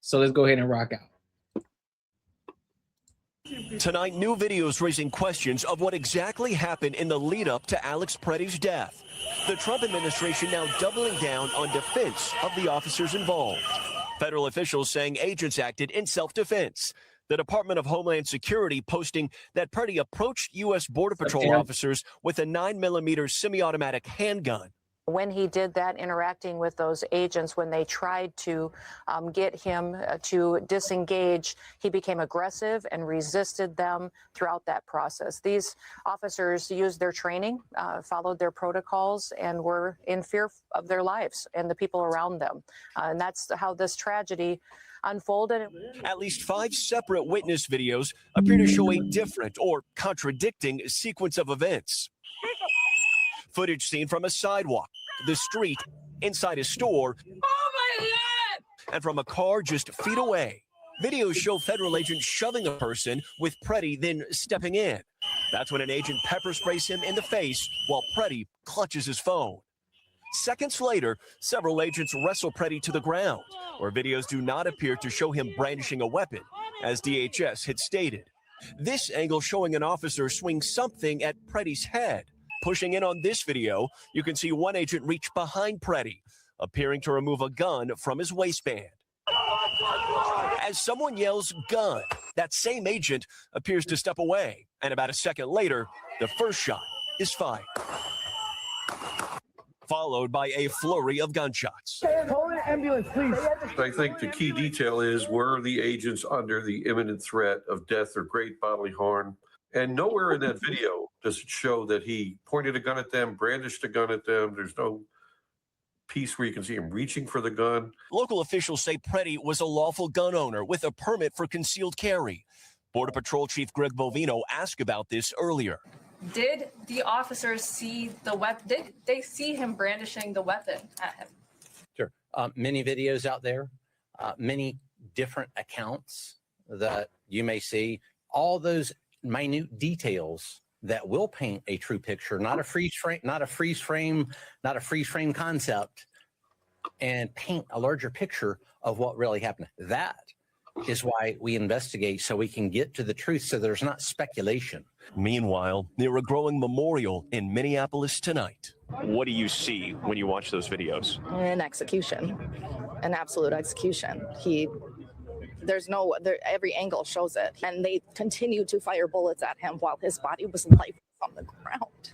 So let's go ahead and rock out. Tonight, new videos raising questions of what exactly happened in the lead up to Alex Pretti's death. The Trump administration now doubling down on defense of the officers involved. Federal officials saying agents acted in self-defense. The Department of Homeland Security posting that Pretti approached U.S. Border Patrol officers with a 9mm semi-automatic handgun. When he did that, interacting with those agents, when they tried to get him to disengage, he became aggressive and resisted them throughout that process. These officers used their training, followed their protocols, and were in fear of their lives and the people around them. And that's how this tragedy unfolded. At least 5 separate witness videos appear to show a different or contradicting sequence of events. Footage seen from a sidewalk, the street, inside a store, oh my God! And from a car just feet away. Videos show federal agents shoving a person with Pretti then stepping in. That's when an agent pepper sprays him in the face while Pretti clutches his phone. Seconds later, several agents wrestle Pretti to the ground, where videos do not appear to show him brandishing a weapon, as DHS had stated. This angle showing an officer swing something at Pretti's head. Pushing in on this video, you can see one agent reach behind Pretti, appearing to remove a gun from his waistband. As someone yells gun, that same agent appears to step away, and about a second later, the first shot is fired, followed by a flurry of gunshots. Call an ambulance, please. I think the key detail is, were the agents under the imminent threat of death or great bodily harm? And nowhere in that video does it show that he pointed a gun at them, brandished a gun at them. There's no piece where you can see him reaching for the gun. Local officials say Pretti was a lawful gun owner with a permit for concealed carry. Border Patrol Chief Greg Bovino asked about this earlier. Did the officers see the weapon? Did they see him brandishing the weapon at him? Sure. Many videos out there, many different accounts that you may see. All those minute details that will paint a true picture, not a freeze frame concept, and paint a larger picture of what really happened. That is why we investigate, so we can get to the truth, so there's not speculation. Meanwhile, near a growing memorial in Minneapolis tonight. What do you see when you watch those videos? An execution, an absolute execution. Every angle shows it. And they continue to fire bullets at him while his body was lifeless on the ground.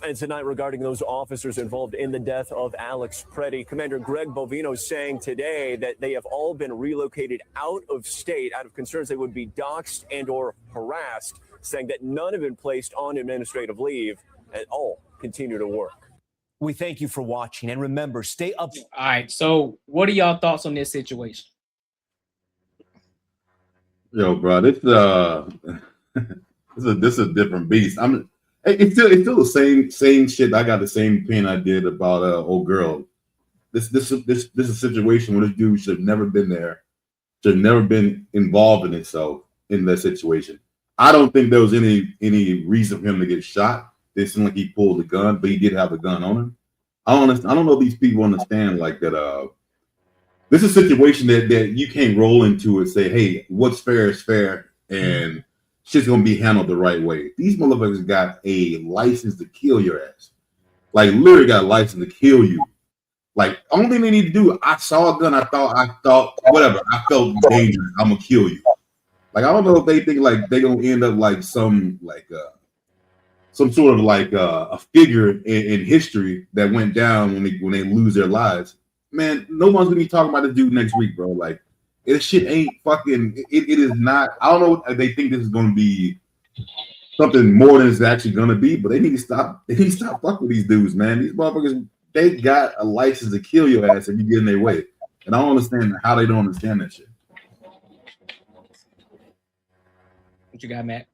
And tonight, regarding those officers involved in the death of Alex Pretti, Commander Greg Bovino saying today that they have all been relocated out of state out of concerns they would be doxxed and or harassed, saying that none have been placed on administrative leave and all continue to work. We thank you for watching, and remember, stay up. All right, so what are y'all thoughts on this situation? Yo, bro, this is a different beast. It's still the same shit. I got the same opinion I did about old girl. This is a situation where this dude should have never been there, should have never been involved in itself in that situation. I don't think there was any reason for him to get shot. It seemed like he pulled the gun, but he did have a gun on him. I don't know if these people understand like that. This is a situation that you can't roll into and say, hey, what's fair is fair, and shit's gonna be handled the right way. These motherfuckers got a license to kill your ass. Like, literally got a license to kill you. Like, only thing they need to do, I saw a gun, I thought, whatever, I felt dangerous, I'm gonna kill you. Like, I don't know if they think like they gonna end up like some sort of like a figure in history that went down when they lose their lives. Man, no one's gonna be talking about this dude next week, bro. Like, this shit ain't fucking. It is not. I don't know if they think this is gonna be something more than it's actually gonna be, but they need to stop. They need to stop fucking with these dudes, man. These motherfuckers, they got a license to kill your ass if you get in their way, and I don't understand how they don't understand that shit. What you got, Matt?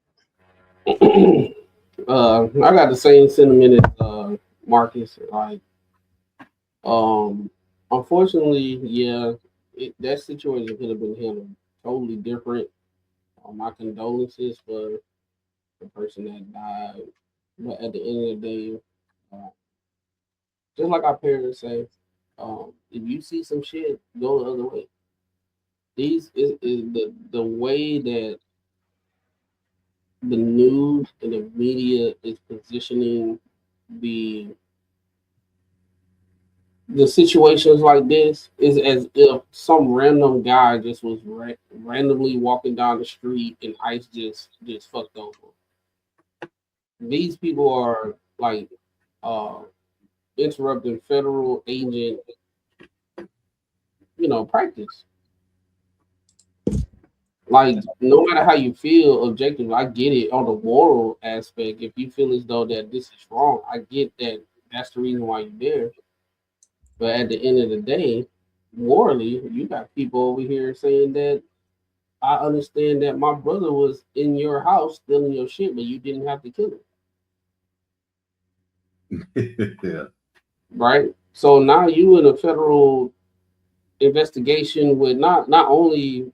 I got the same sentiment as Marcus. Like, unfortunately, yeah, that situation could have been handled totally different. My condolences for the person that died, but at the end of the day, just like our parents say, if you see some shit, go the other way. these is the way that the news and the media is positioning the situations like this is as if some random guy just was randomly walking down the street and ICE just fucked over. These people are like interrupting federal agent, practice. Like, no matter how you feel objective, I get it on the moral aspect. If you feel as though that this is wrong, I get that that's the reason why you're there. But at the end of the day, morally, you got people over here saying that I understand that my brother was in your house stealing your shit, but you didn't have to kill him. Yeah. Right? So now you in a federal investigation with not only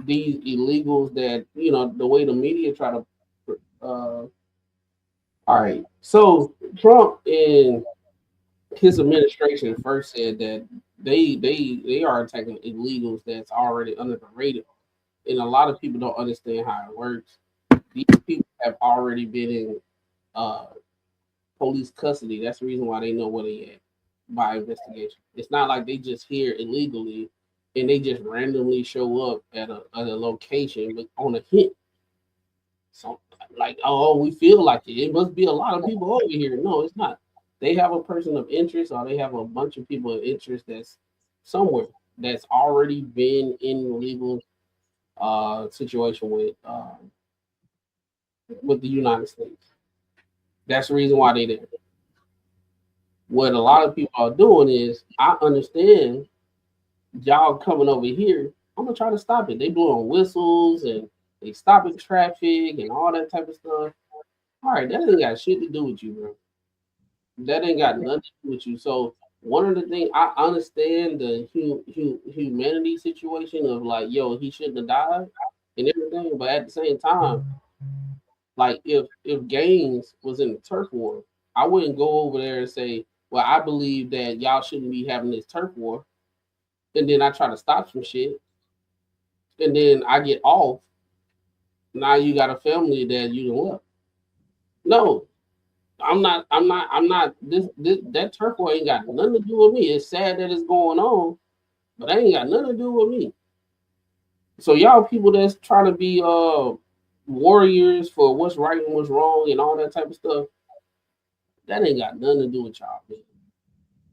these illegals that, the way the media try to all right. So Trump and his administration first said that they are attacking illegals that's already under the radar. And a lot of people don't understand how it works. These people have already been in police custody. That's the reason why they know where they at by investigation. It's not like they just here illegally and they just randomly show up at a location but on a hint. So like, oh, we feel like it. It must be a lot of people over here. No, it's not. They have a person of interest, or they have a bunch of people of interest that's somewhere that's already been in legal situation with the United States. That's the reason why they there. What a lot of people are doing is, I understand y'all coming over here. I'm gonna try to stop it. They blowing whistles and they stopping traffic and all that type of stuff. All right, that ain't got shit to do with you, bro. That ain't got nothing to do with you. So one of the things, I understand the humanity situation of like, yo, he shouldn't have died and everything, but at the same time, like if Gaines was in the turf war, I wouldn't go over there and say, well, I believe that y'all shouldn't be having this turf war, and then I try to stop some shit, and then I get off. Now you got a family that you don't love. No, I'm not. This that turf war ain't got nothing to do with me. It's sad that it's going on, but that ain't got nothing to do with me. So y'all people that's trying to be warriors for what's right and what's wrong and all that type of stuff, that ain't got nothing to do with y'all, man.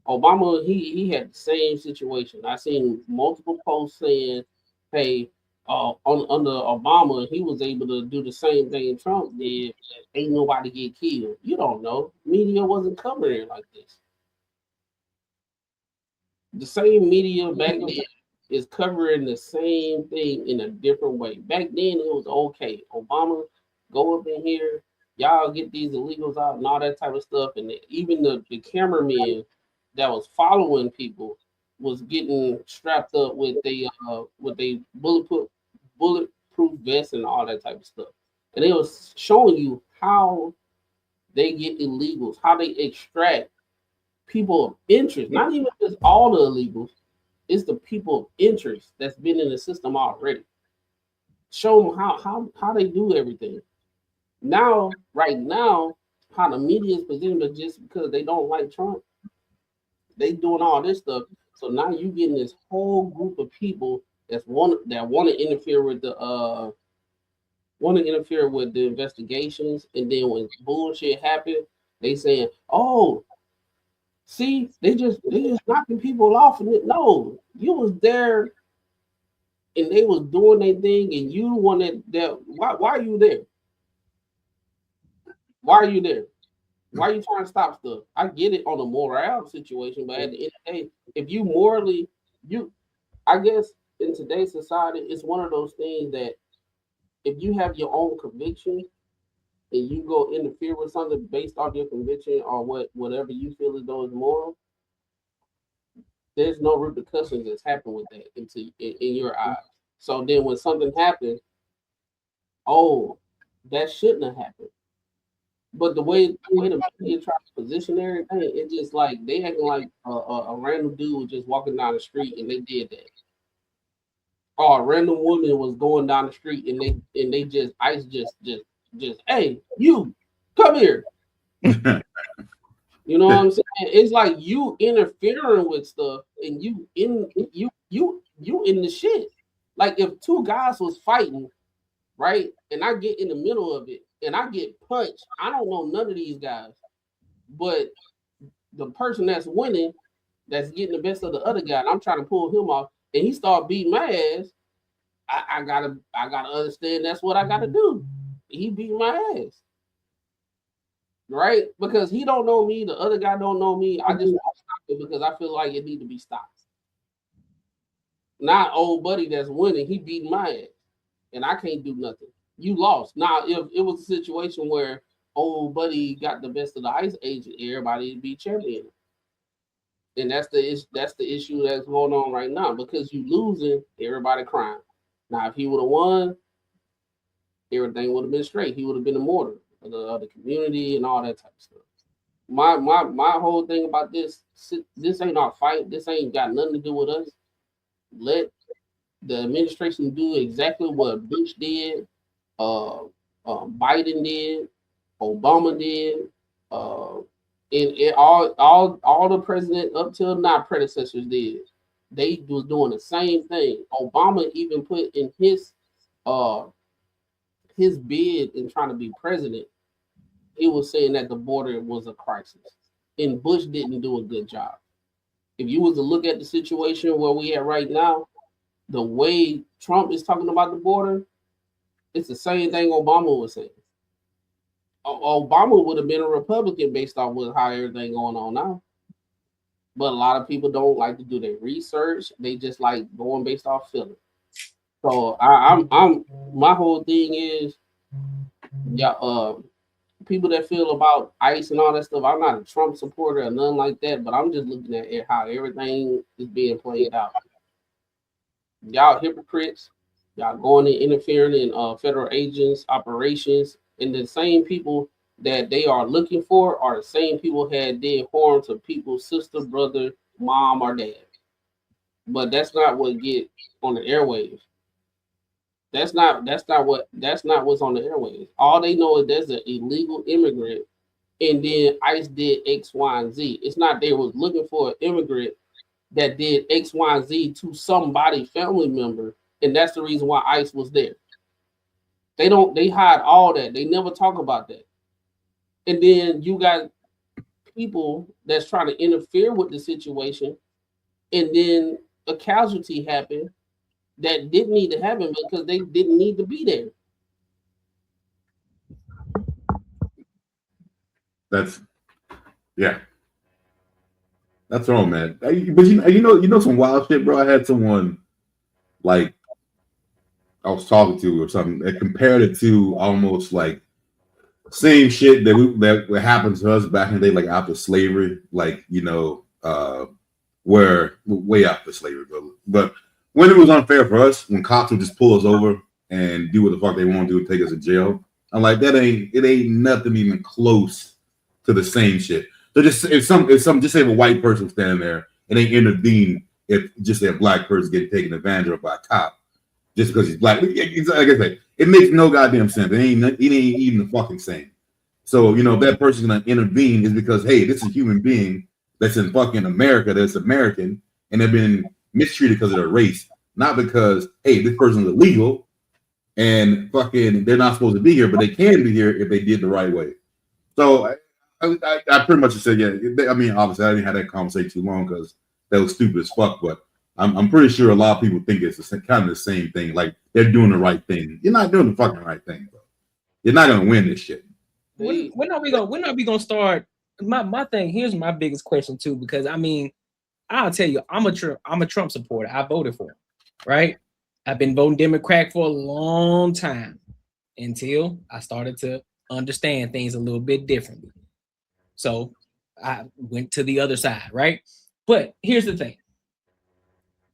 Obama, he had the same situation. I seen multiple posts saying, "Hey, under Obama, he was able to do the same thing Trump did. Ain't nobody get killed." You don't know. Media wasn't covering it like this. The same media back then is covering the same thing in a different way. Back then, it was okay. Obama, go up in here, y'all get these illegals out and all that type of stuff. And even the cameraman that was following people was getting strapped up with they bulletproof vests and all that type of stuff. And it was showing you how they get illegals, how they extract people of interest, not even just all the illegals. It's the people of interest that's been in the system already. Show them how they do everything. Now, right now, how the media is positioned, but just because they don't like Trump, they doing all this stuff. So now you getting this whole group of people that want to interfere with the investigations, and then when bullshit happen, they saying, "Oh, see, they just knocking people off." And no, you was there and they was doing their thing, and you the one that why are you there? Why are you there? Why are you trying to stop stuff? I get it on a morale situation, but at the end of the day, if you morally, I guess in today's society, it's one of those things that if you have your own conviction and you go interfere with something based off your conviction or whatever you feel as though is moral, there's no repercussions that's happened with that in your eyes. So then when something happens, oh, that shouldn't have happened. But the way the media try to position everything, it's just like they acting like a random dude was just walking down the street and they did that. or a random woman was going down the street and they just ICE just hey, you come here. You know what I'm saying? It's like you interfering with stuff and you in the shit. Like if two guys was fighting, right? And I get in the middle of it and I get punched. I don't know none of these guys. But the person that's winning, that's getting the best of the other guy, and I'm trying to pull him off, and he start beating my ass. I gotta understand that's what I gotta do. He beat my ass. Right? Because he don't know me, the other guy don't know me. I just want to stop it because I feel like it need to be stopped. Not old buddy that's winning, he beat my ass. And I can't do nothing. You lost. Now, if it was a situation where old buddy got the best of the ICE agent, everybody would be champion. And that's the issue that's going on right now. Because you losing, everybody crying. Now, if he would have won, everything would have been straight. He would have been immortal of the community and all that type of stuff. My whole thing about this ain't our fight. This ain't got nothing to do with us. Let the administration do exactly what Bush did, Biden did, Obama did, and all the president up till now predecessors did. They was doing the same thing. Obama even put in his bid in trying to be president, he was saying that the border was a crisis, and Bush didn't do a good job. If you was to look at the situation where we at right now, the way Trump is talking about the border, it's the same thing Obama was saying. Obama would have been a Republican based off with how everything going on now. But a lot of people don't like to do their research. They just like going based off feeling. So I'm my whole thing is, people that feel about ICE and all that stuff, I'm not a Trump supporter or nothing like that, but I'm just looking at how everything is being played out. Y'all hypocrites, y'all going and interfering in federal agents' operations, and the same people that they are looking for are the same people that did harm to people's sister, brother, mom, or dad. But that's not what get on the airwaves. That's not what's on the airwaves. All they know is there's an illegal immigrant, and then ICE did X, Y, and Z. It's not they was looking for an immigrant that did X, Y, and Z to somebody family member, and that's the reason why ICE was there. They hide all that. They never talk about that. And then you got people that's trying to interfere with the situation, and then a casualty happened that didn't need to happen because they didn't need to be there. That's wrong, man. But you know some wild shit, bro. I had someone like I was talking to or something that compared it to almost like same shit that happened to us back in the day, like after slavery, like where way after slavery, but when it was unfair for us, when cops would just pull us over and do what the fuck they want to do, take us to jail. I'm like, it ain't nothing even close to the same shit. So just if say a white person standing there and they intervene if just a black person getting taken advantage of by a cop just because he's black. Like I said, it makes no goddamn sense. It ain't even the fucking same. So if that person's gonna intervene is because hey, this is a human being that's in fucking America, that's American, and they've been mistreated because of their race, not because hey, this person's illegal and fucking they're not supposed to be here, but they can be here if they did the right way. So I pretty much said I mean, obviously I didn't have that conversation too long because that was stupid as fuck, but I'm pretty sure a lot of people think it's kind of the same thing, like they're doing the right thing. You're not doing the fucking right thing, bro. You're not gonna win this shit. When are we gonna start? My thing here's my biggest question too, because I mean, I'll tell you, I'm a Trump supporter. I voted for him, right? I've been voting Democrat for a long time until I started to understand things a little bit differently. So I went to the other side, right? But here's the thing.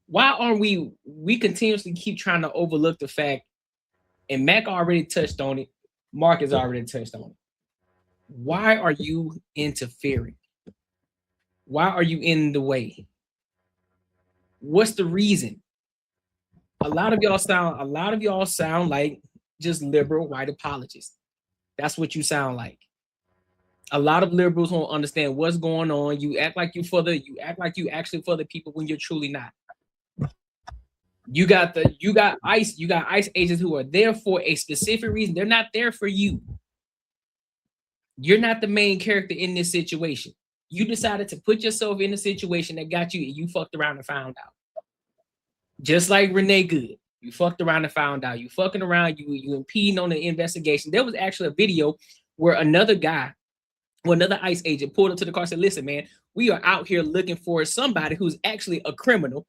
Why aren't we continuously keep trying to overlook the fact, and Mac already touched on it, Mark has already touched on it. Why are you interfering? Why are you in the way? What's the reason? A lot of y'all sound like just liberal white apologists. That's what you sound like. A lot of liberals don't understand what's going on. You act like you actually for the people when you're truly not. You got ICE agents who are there for a specific reason. They're not there for you. You're not the main character in this situation. You decided to put yourself in a situation that got you, and you fucked around and found out. Just like Renee Good, you fucked around and found out. You fucking around, you impeding on the investigation. There was actually a video where another ICE agent pulled up to the car and said, "Listen, man, we are out here looking for somebody who's actually a criminal.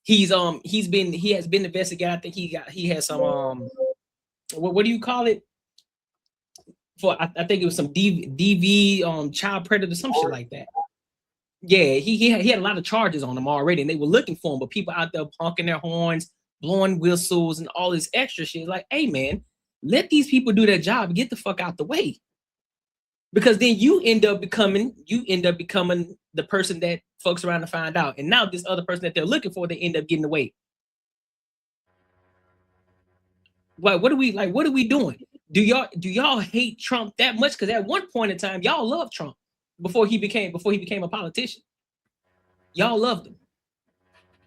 He has been investigated. I think he has some what do you call it? For I think it was some DV child predator, some shit like that. Yeah, he had a lot of charges on him already, and they were looking for him. But people out there honking their horns, blowing whistles, and all this extra shit. Like, hey man, let these people do their job. Get the fuck out the way. Because then you end up becoming the person that fucks around to find out. And now this other person that they're looking for, they end up getting away. What are we doing? Do y'all hate Trump that much? Because at one point in time, y'all loved Trump before he became a politician. Y'all loved him.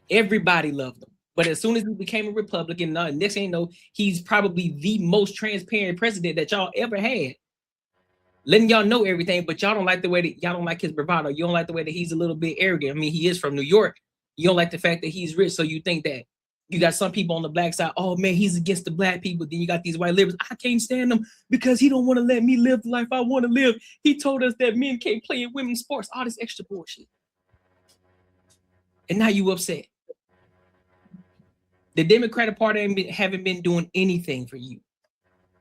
Everybody loved him. But as soon as he became a Republican, next thing you know, he's probably the most transparent president that y'all ever had. Letting y'all know everything, but y'all don't like the way that y'all don't like his bravado. You don't like the way that he's a little bit arrogant. I mean, he is from New York. You don't like the fact that he's rich, so you think that you got some people on the black side. Oh man, he's against the black people. Then you got these white liberals. I can't stand him because he don't want to let me live the life I want to live. He told us that men can't play in women's sports. All this extra bullshit. And now you upset. The Democratic Party haven't been doing anything for you.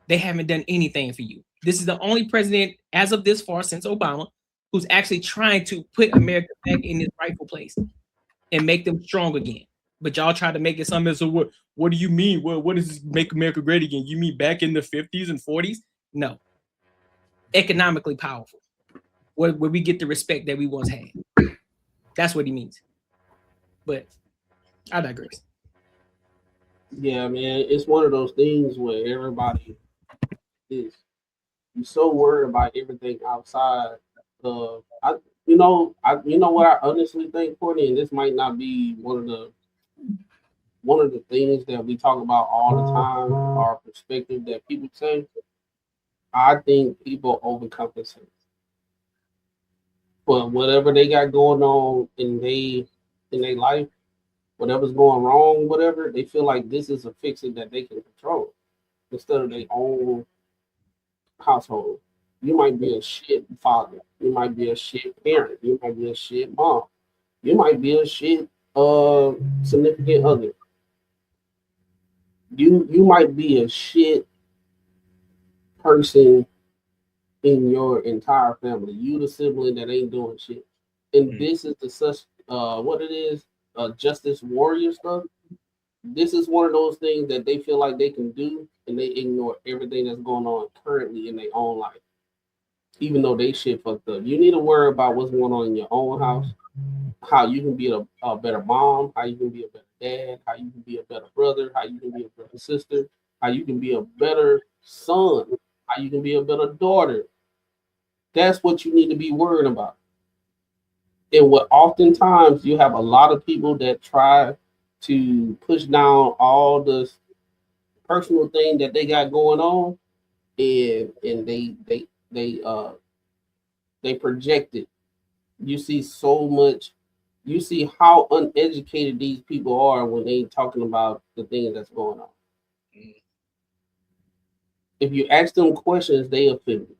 They haven't done anything for you. This is the only president as of this far since Obama who's actually trying to put America back in its rightful place and make them strong again. But y'all try to make it something. So what do you mean? What does this make America great again? You mean back in the 50s and 40s? No. Economically powerful. Where we get the respect that we once had. That's what he means. But I digress. Yeah, man, it's one of those things where everybody is so worried about everything outside. You know what I honestly think, Courtney, and this might not be one of the things that we talk about all the time, our perspective that people say. I think people overcompensate for whatever they got going on in their life, whatever's going wrong, whatever, they feel like this is a fix-it that they can control instead of their own household. You might be a shit father. You might be a shit parent. You might be a shit mom. You might be a shit significant other. You might be a shit person in your entire family. You the sibling that ain't doing shit. And this is what it is, justice warrior stuff. This is one of those things that they feel like they can do, and they ignore everything that's going on currently in their own life, even though they shit fucked up. You need to worry about what's going on in your own house, how you can be a better mom, how you can be a better dad, how you can be a better brother, how you can be a better sister, how you can be a better son, how you can be a better daughter. That's what you need to be worried about. And what oftentimes you have a lot of people that try to push down all the personal thing that they got going on, and they project it. You see so much. You see how uneducated these people are when they talking about the things that's going on. If you ask them questions, they offended.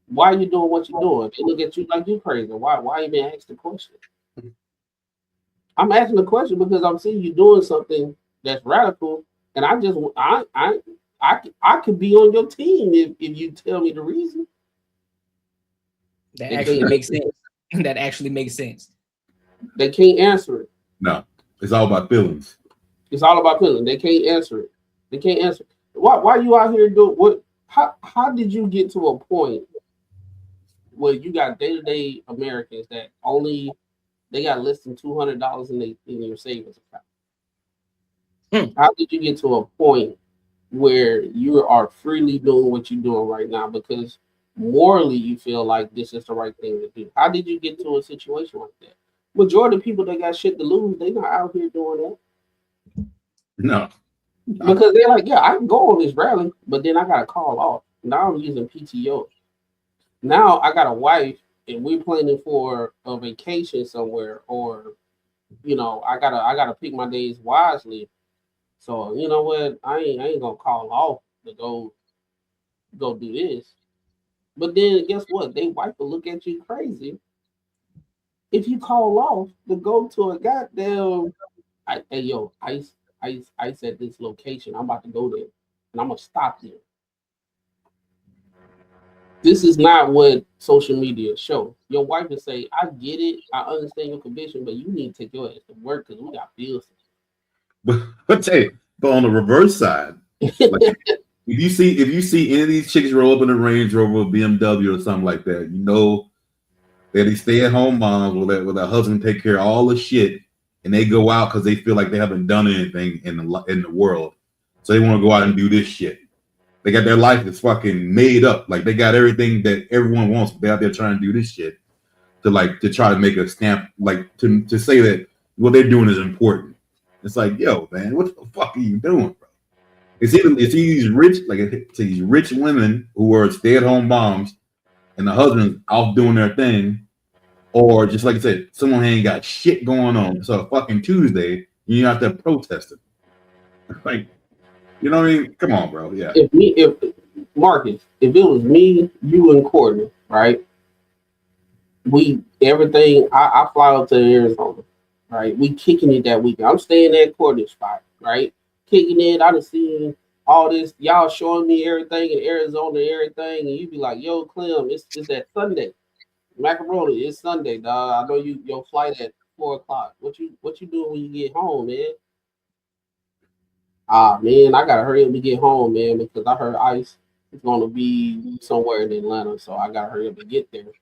Why are you doing what you're doing? They look at you like you crazy. Why even ask the question? I'm asking the question because I'm seeing you doing something that's radical, and I could be on your team if you tell me the reason. That actually makes sense. That actually makes sense. They can't answer it. No, it's all about feelings. It's all about feelings. They can't answer it. They can't answer it. Why you out here doing what? How did you get to a point where you got day-to-day Americans that only they got less than $200 in your savings account? How did you get to a point where you are freely doing what you're doing right now because morally you feel like this is the right thing to do? How did you get to a situation like that? Majority of people that got shit to lose, they not out here doing that. No. Because they're like, yeah, I can go on this rally, but then I gotta call off. Now I'm using PTO. Now I got a wife and we're planning for a vacation somewhere, or I gotta pick my days wisely. So you know what? I ain't gonna call off to go do this. But then guess what? They wife will look at you crazy if you call off to go to a goddamn hey yo, ice at this location. I'm about to go there and I'm gonna stop there. This is not what social media show. Your wife will say, I get it, I understand your conviction, but you need to take your ass to work because we got bills. But on the reverse side, like, if you see any of these chicks roll up in a Range Rover, BMW, or something like that, they're these stay-at-home moms will their husband take care of all the shit, and they go out because they feel like they haven't done anything in the world, so they want to go out and do this shit. They got their life is fucking made up, like they got everything that everyone wants. But they're out there trying to do this shit to try to make a stamp, like to say that what they're doing is important. It's like, yo, man, what the fuck are you doing, bro? It's these rich women who are stay-at-home moms, and the husband's off doing their thing, or just like I said, someone ain't got shit going on. So fucking Tuesday, you're out there protesting. Like, you know what I mean? Come on, bro. Yeah. If Marcus, if it was me, you, and Courtney, right? I fly out to Arizona, right? We kicking it that weekend. I'm staying at Courtney's spot, right? Kicking it. I done seen all this. Y'all showing me everything in Arizona and everything, and you be like, yo, Clem, it's that Sunday. Macaroni, it's Sunday, dog. I know your flight at 4:00. What you doing when you get home, man? Man, I gotta hurry up and get home, man, because I heard Ice is gonna be somewhere in Atlanta, so I gotta hurry up and get there.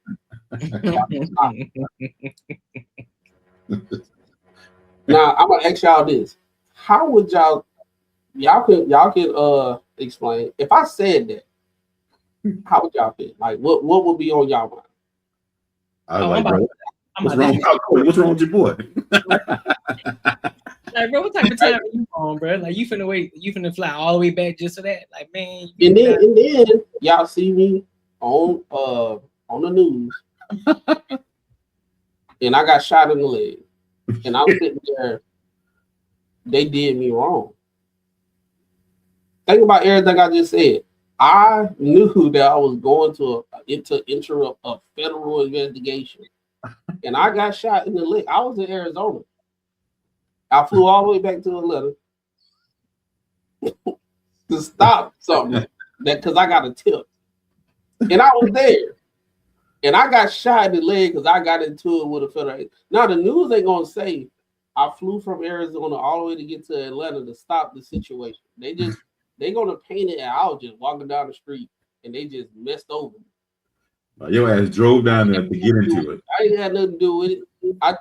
Now I'm gonna ask y'all this: how would y'all can explain if I said that? How would y'all feel? Like what would be on y'all mind? I was like, bro, what's wrong with your boy? Like, bro, what type of time are you on, bro? Like, you finna fly all the way back just for that? Like, man. And then y'all see me on the news, and I got shot in the leg, and I'm sitting there. They did me wrong. Think about everything I just said. I knew that I was going to interrupt a federal investigation, and I got shot in the leg. I was in Arizona. I flew all the way back to Atlanta to stop something because I got a tip, and I was there, and I got shot in the leg because I got into it with a federal. Now the news ain't gonna say I flew from Arizona all the way to get to Atlanta to stop the situation. They gonna paint it, and I was just walking down the street, and they just messed over me. Your ass drove down there to get into it. I ain't had nothing to do with it. I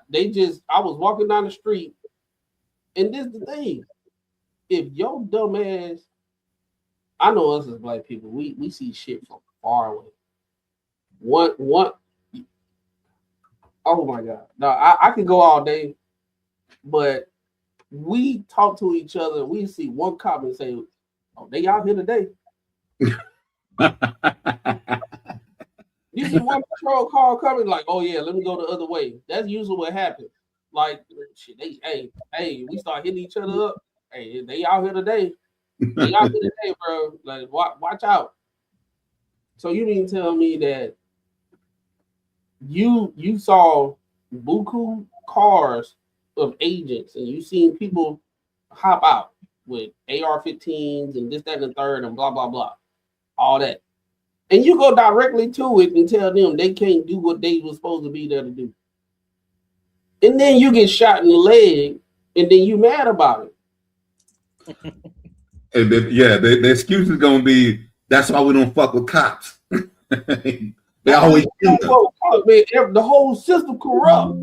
was walking down the street, and this is the thing. If your dumb ass, I know us as black people, we see shit from far away. What? Oh my God! Now I could go all day, but we talk to each other. We see one cop and say, "Oh, they out here today." You see one patrol car coming, like, "Oh yeah, let me go the other way." That's usually what happens. Like, shit, hey, we start hitting each other up. Hey, they out here today. They out here today, bro. Like, watch out. So you mean tell me that you saw buku cars of agents, and you seen people hop out with AR-15s and this, that, and the third, and blah, blah, blah, all that. And you go directly to it and tell them they can't do what they were supposed to be there to do. And then you get shot in the leg, and then you mad about it. And then, the excuse is gonna be, that's why we don't fuck with cops. They always man, the whole system corrupt.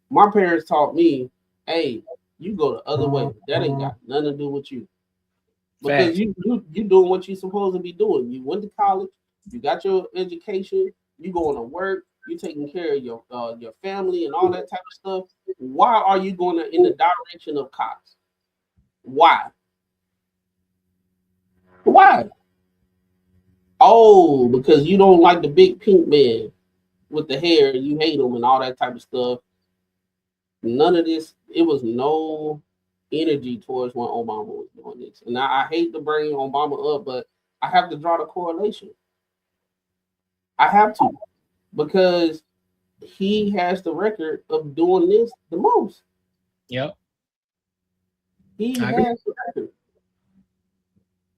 My parents taught me, hey, You go the other way. That ain't got nothing to do with you. Because Facts. you doing what you're supposed to be doing. You went to college, you got your education, you going to work, you taking care of your family and all that type of stuff. Why are you going in the direction of cops? Why? Why? Oh, because you don't like the big pink man with the hair, you hate him and all that type of stuff. None of this, it was no energy towards when Obama was doing this. And I hate to bring Obama up, but I have to draw the correlation. I have to, because he has the record of doing this the most. Yep. He has the record.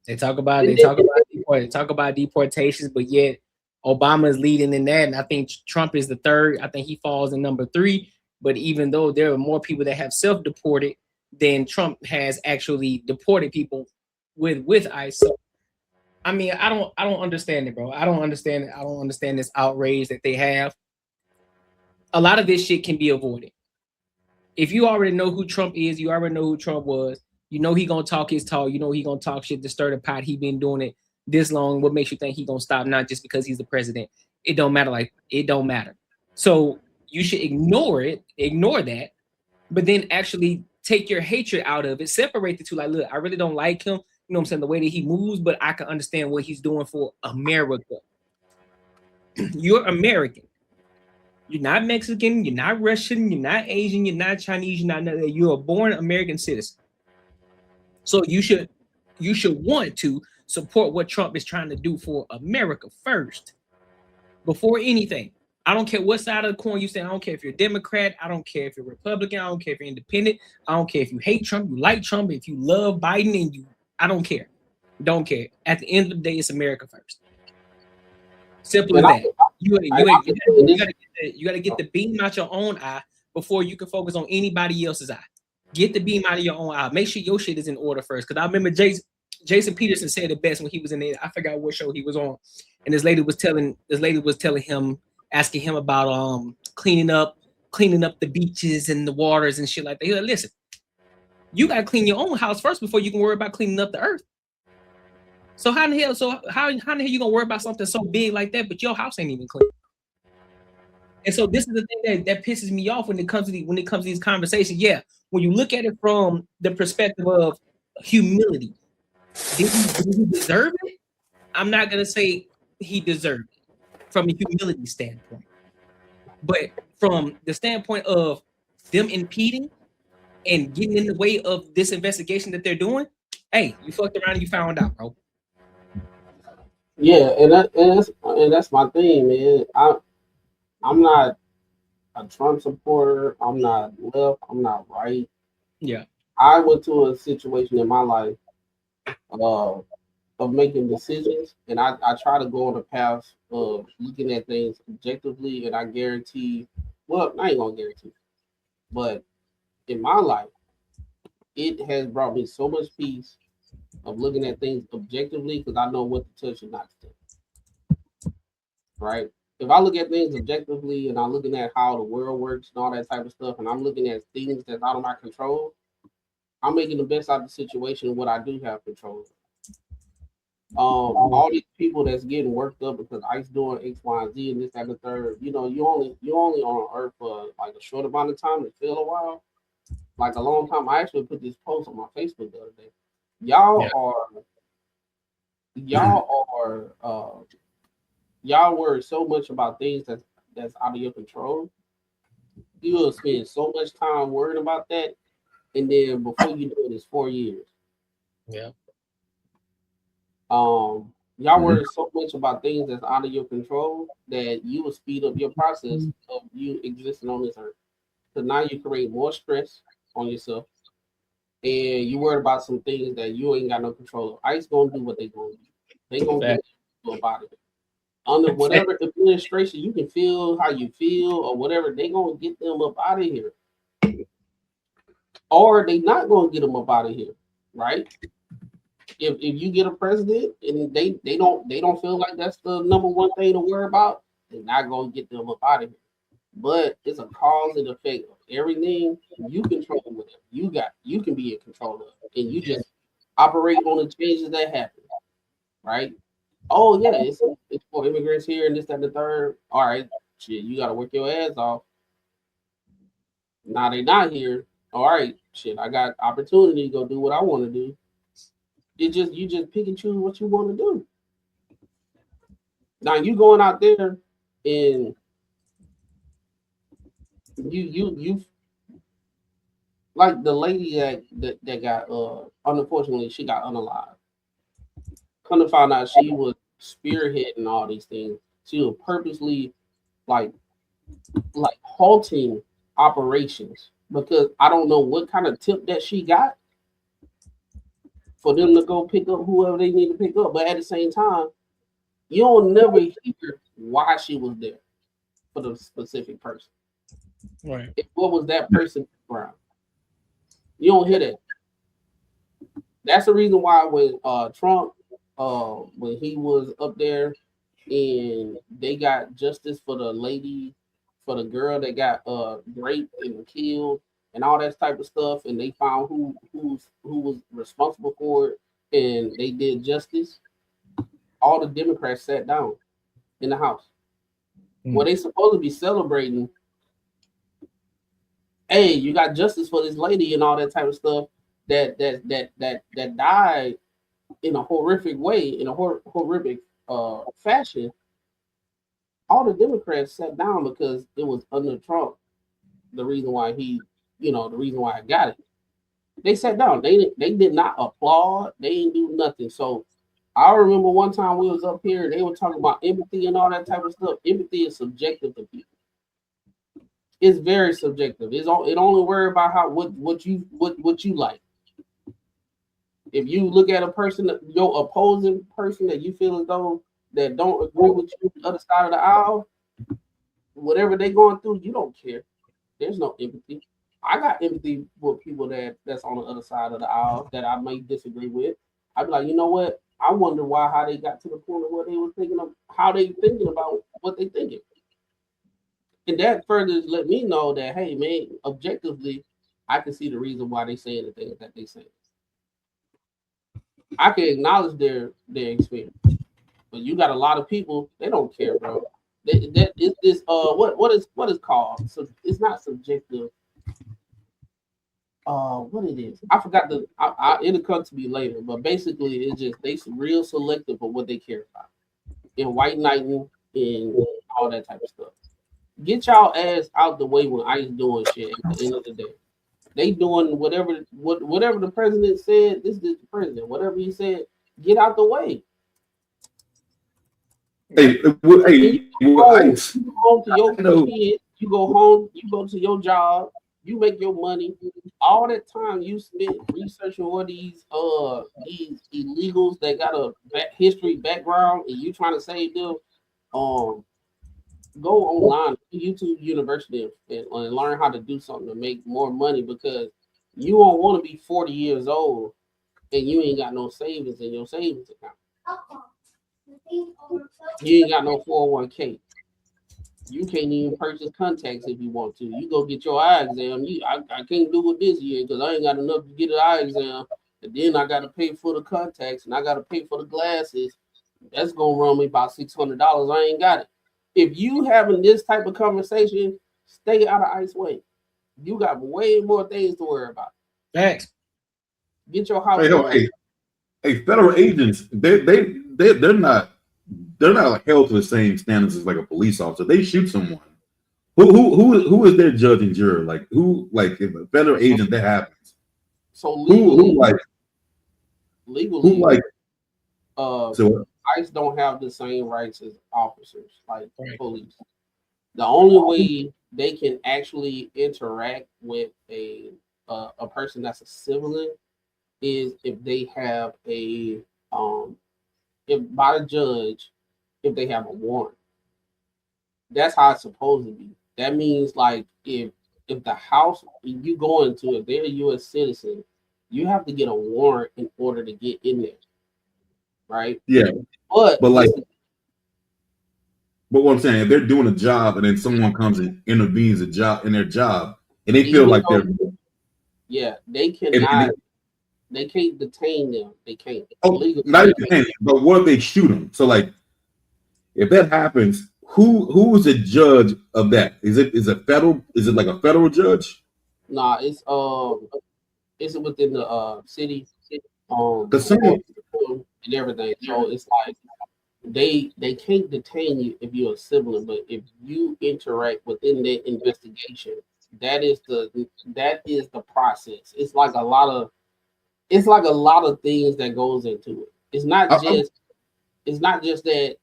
They talk about deportations, but yet Obama is leading in that, and I think Trump is the third. I think he falls in number 3. But even though there are more people that have self-deported than Trump has actually deported people with ICE. So, I mean, I don't understand it, bro. I don't understand it. I don't understand this outrage that they have. A lot of this shit can be avoided. If you already know who Trump is, you already know who Trump was. You know he gonna talk his talk. You know he gonna talk shit to stir the pot. He been doing it this long. What makes you think he gonna stop? Not just because he's the president. It don't matter. Like, it don't matter. So you should ignore that, but then actually take your hatred out of it. Separate the two. Like, look, I really don't like him. You know what I'm saying? The way that he moves, but I can understand what he's doing for America. You're American. You're not Mexican. You're not Russian. You're not Asian. You're not Chinese. You're not none of that. You're a born American citizen. So you should want to support what Trump is trying to do for America first, before anything. I don't care what side of the coin you stand. I don't care if you're a Democrat. I don't care if you're Republican. I don't care if you're independent. I don't care if you hate Trump, you like Trump, if you love Biden, and I don't care. Don't care. At the end of the day, it's America first. Simple as that. You gotta get the beam out your own eye before you can focus on anybody else's eye. Get the beam out of your own eye. Make sure your shit is in order first. Because I remember Jason Peterson said it best when he was in there. I forgot what show he was on, and this lady was telling him, asking him about cleaning up the beaches and the waters and shit like that. He like, listen, you gotta clean your own house first before you can worry about cleaning up the earth. So how in the hell you gonna worry about something so big like that, but your house ain't even clean? And so this is the thing that pisses me off when it comes to these conversations. Yeah, when you look at it from the perspective of humility, did he deserve it? I'm not gonna say he deserved it from a humility standpoint, but from the standpoint of them impeding and getting in the way of this investigation that they're doing, hey, you fucked around and you found out, bro. Yeah, and that's my thing, man. I'm not a Trump supporter. I'm not left. I'm not right. Yeah. I went to a situation in my life of making decisions, and I try to go on the path of looking at things objectively, and I guarantee, well, I ain't gonna guarantee, but in my life, it has brought me so much peace of looking at things objectively, because I know what to touch and not to touch. Right? If I look at things objectively and I'm looking at how the world works and all that type of stuff, and I'm looking at things that's out of my control, I'm making the best out of the situation of what I do have control of. All these people that's getting worked up because ICE doing X, Y, and Z and this, that, and the third, you only on Earth for like a short amount of time. It feel a while, like a long time. I actually put this post on my Facebook the other day. Y'all worry so much about things that's out of your control. You will spend so much time worrying about that, and then before you do it, it's 4 years. Yeah. Y'all worry so much about things that's out of your control that you will speed up your process of you existing on this earth. So now you create more stress on yourself, and you worry about some things that you ain't got no control of. ICE gonna do what they gonna do. They gonna get you about it. Under whatever administration, you can feel how you feel or whatever, they gonna get them up out of here. Or they not gonna get them up out of here, right? If you get a president and they don't feel like that's the number one thing to worry about, they're not gonna get them up out of here. But it's a cause and effect of everything you control whatever you can be in control of, and you just operate on the changes that happen, right? Oh yeah, it's for immigrants here and this, that, and the third. All right, shit, you gotta work your ass off. Now they not here. All right, shit, I got opportunity to go do what I want to do. You just pick and choose what you want to do. Now you going out there and you like the lady that got unfortunately she got unalived. Come to find out she was spearheading all these things. She was purposely like halting operations because I don't know what kind of tip that she got for them to go pick up whoever they need to pick up. But at the same time, you don't never hear why she was there for the specific person. Right. What was that person around? You don't hear that. That's the reason why when Trump, when he was up there and they got justice for the lady, for the girl that got raped and killed and all that type of stuff, and they found who was responsible for it, and they did justice. All the Democrats sat down in the House. Well, they supposed to be celebrating. Hey, you got justice for this lady and all that type of stuff that died in a horrific way, in a horrific fashion. All the Democrats sat down because it was under Trump. The reason why the reason why I got it. They sat down. They did not applaud. They didn't do nothing. So I remember one time we was up here. They were talking about empathy and all that type of stuff. Empathy is subjective to people. It's very subjective. It only worry about what you like. If you look at a person, your opposing person that you feel as though that don't agree with you, the other side of the aisle, whatever they're going through, you don't care. There's no empathy. I got empathy with people that's on the other side of the aisle that I may disagree with. I'd be like, you know what? I wonder how they got to the point of where they were thinking of how they thinking about what they thinking. And that further let me know that, hey, man, objectively, I can see the reason why they saying the things that they say. I can acknowledge their experience, but you got a lot of people, they don't care, bro. That is this what is called? So it's not subjective. What it is? I forgot it'll come to me later, but basically it's just they real selective of what they care about. In white knighting and all that type of stuff. Get y'all ass out the way when ICE doing shit at the end of the day. They doing whatever the president said. This is the president. Whatever he said, get out the way. Hey, you go home to your kids. You go home. You go to your job. You make your money. All that time you spent researching what these illegals that got a history background, and you trying to save them. Go online, YouTube University, and learn how to do something to make more money, because you don't want to be 40 years old and you ain't got no savings in your savings account. You ain't got no 401k. You can't even purchase contacts if you want to. You go get your eye exam. I can't do it this year because I ain't got enough to get an eye exam. And then I got to pay for the contacts and I got to pay for the glasses. That's going to run me about $600. I ain't got it. If you having this type of conversation, stay out of ICE way. You got way more things to worry about. Thanks. Get your house. Hey, federal agents, they're not like held to the same standards as like a police officer. They shoot someone. Who is their judge and juror? Like if a federal agent that happens. So legally, ICE don't have the same rights as officers, like police. The only way they can actually interact with a person that's a civilian is if they have if by the judge, if they have a warrant. That's how it's supposed to be. That means like if the house you go into, if they're a U.S. citizen, you have to get a warrant in order to get in there. Right? Yeah. But what I'm saying, if they're doing a job and then someone comes and intervenes in their job, and they feel Even like though, they're yeah, they and cannot, they can't detain them. They can't legally. not They even can't. detain, but what if they shoot them? So like, if that happens, who is the judge of that? Is it federal? Is it like a federal judge? Nah, it's within the city, Because someone, and everything. So it's like they can't detain you if you're a sibling, but if you interact within that investigation, that is the process. It's like a lot of things that goes into it. It's not just that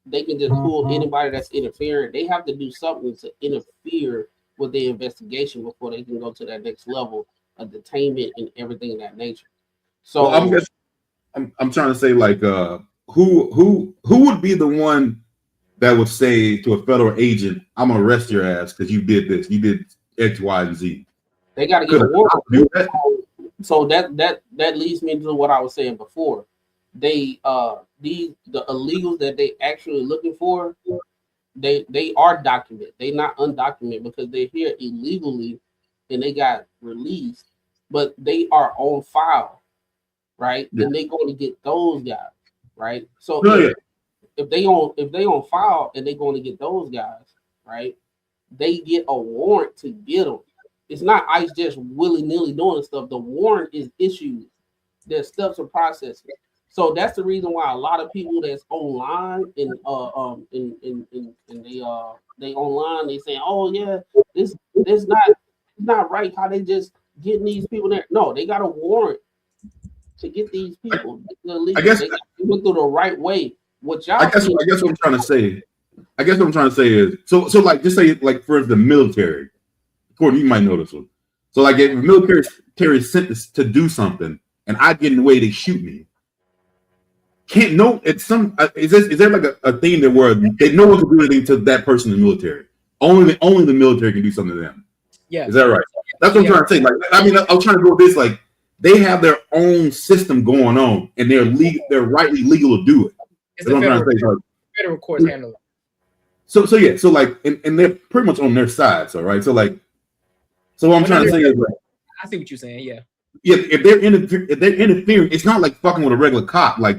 they can just pull anybody that's interfering. They have to do something to interfere with the investigation before they can go to that next level of detainment and everything of that nature. So well, I'm trying to say like who would be the one that would say to a federal agent, "I'm gonna arrest your ass because you did this, you did X, Y, and Z." they got to get a warrant. So that leads me to what I was saying before. They the illegals that they actually looking for, they are documented. They not undocumented because they're here illegally and they got released, but they are on file, right? Yeah. And they going to get those guys, right? So No, if they on file and they going to get those guys, right? They get a warrant to get them. It's not ICE just willy nilly doing stuff. The warrant is issued. There's steps of processing. So that's the reason why a lot of people that's online and they online, they saying, oh yeah, this not right how they just getting these people there. No, they got a warrant to get these people. I guess they went through the right way. What y'all I guess what I'm trying to say. I guess what I'm trying to say is so like just say like for the military. Courtney, you might know this one. So like if the military is sent to do something and I get in the way, they shoot me. Can't no. It's some. Is there like a thing that where they no one can do anything to that person in the military? Only the military can do something to them. Yeah, is that right? That's what I'm trying to say. Like I mean, I'm trying to go with this. Like they have their own system going on, and they're legal. They're rightly legal to do it. It's the federal courts handle it. So yeah. So like, and they're pretty much on their side. So right. So like, so what I'm trying to say is like, I see what you're saying. Yeah. Yeah. If they're interfering, it's not like fucking with a regular cop. Like.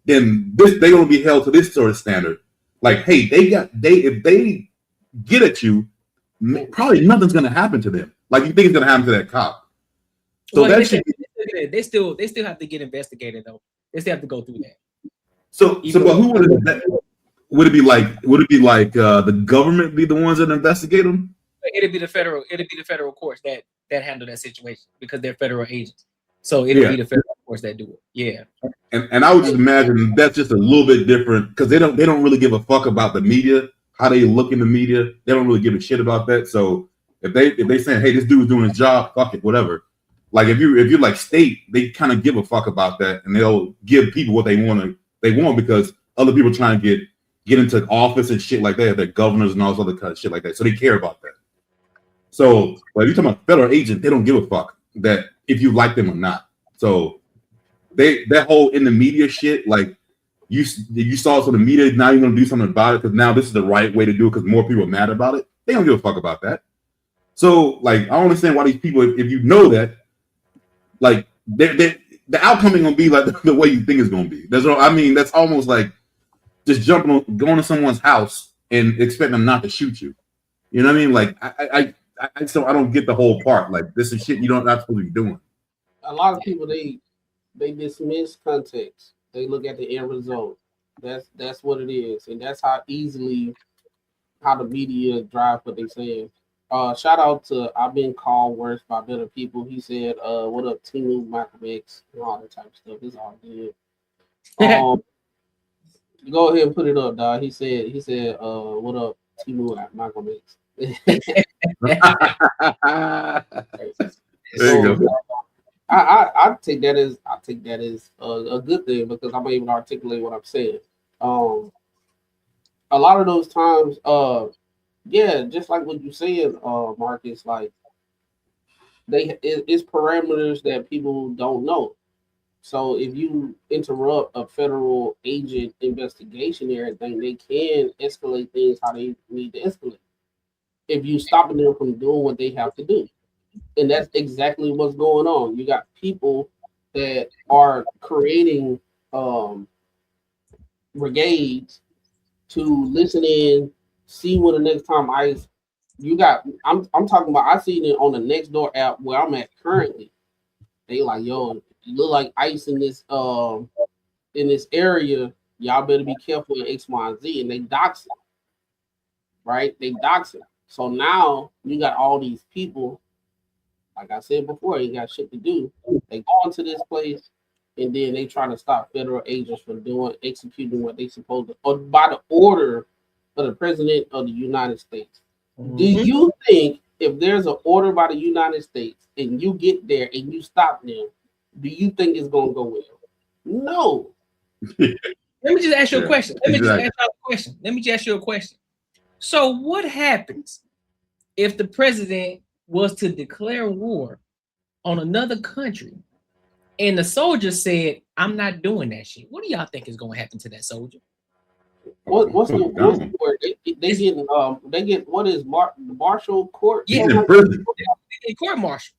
Then they're gonna be held to this sort of standard. Like, hey, if they get at you, probably nothing's gonna happen to them. Like you think it's gonna happen to that cop. So well, that they still have to get investigated though. They still have to go through that. So but who would it be like? Would it be like the government be the ones that investigate them? It'd be the federal courts that handle that situation because they're federal agents. So it'll be the federal courts that do it. Yeah. And I would just imagine that's just a little bit different because they don't really give a fuck about the media, how they look in the media. They don't really give a shit about that. So if they saying, hey, this dude's doing his job, fuck it, whatever. Like if you're like state, they kind of give a fuck about that and they'll give people what they want because other people trying to get into office and shit like that. They're governors and all this other kind of shit like that. So they care about that. So but if you're talking about federal agent, they don't give a fuck that if you like them or not. So that whole in the media shit, like you saw some of the media, now you're gonna do something about it because now this is the right way to do it because more people are mad about it. They don't give a fuck about that. So like I don't understand why these people, if you know that, like the outcome ain't gonna be like the way you think it's gonna be. That's almost like just going to someone's house and expect them not to shoot you. You know what I mean? Like I don't get the whole part. Like this is shit you're not supposed to be doing. A lot of people they dismiss context. They look at the end result. That's what it is, and that's how the media drive what they say. Shout out to I've been called worse by better people. He said, "What up, Timu, Michael X, and all that type of stuff." It's all good. Go ahead and put it up, dog. He said, "What up, Timu, Michael X." There you go. I take that as a good thing because I'm able to articulate what I'm saying. A lot of those times, just like what you said, Marcus, like it's parameters that people don't know. So if you interrupt a federal agent investigation and everything, they can escalate things how they need to escalate. if you stopping them from doing what they have to do. And that's exactly what's going on. You got people that are creating brigades to listen in, see when the next time ICE. I'm talking about. I seen it on the Nextdoor app where I'm at currently. They like, yo, you look like ICE in this area. Y'all better be careful in X, Y, and Z. And they dox it, right? They dox it. So now you got all these people. Like I said before, you got shit to do. They go into this place and then they try to stop federal agents from executing what they supposed to, or by the order of the president of the United States. Do you think if there's an order by the United States and you get there and you stop them, do you think it's gonna go well? No. Let me just ask you a question. Let me just ask you a question. So what happens if the president was to declare war on another country and the soldier said, I'm not doing that shit? What do y'all think is going to happen to that soldier? What's the word? They get what is martial court? Yeah, in court martial.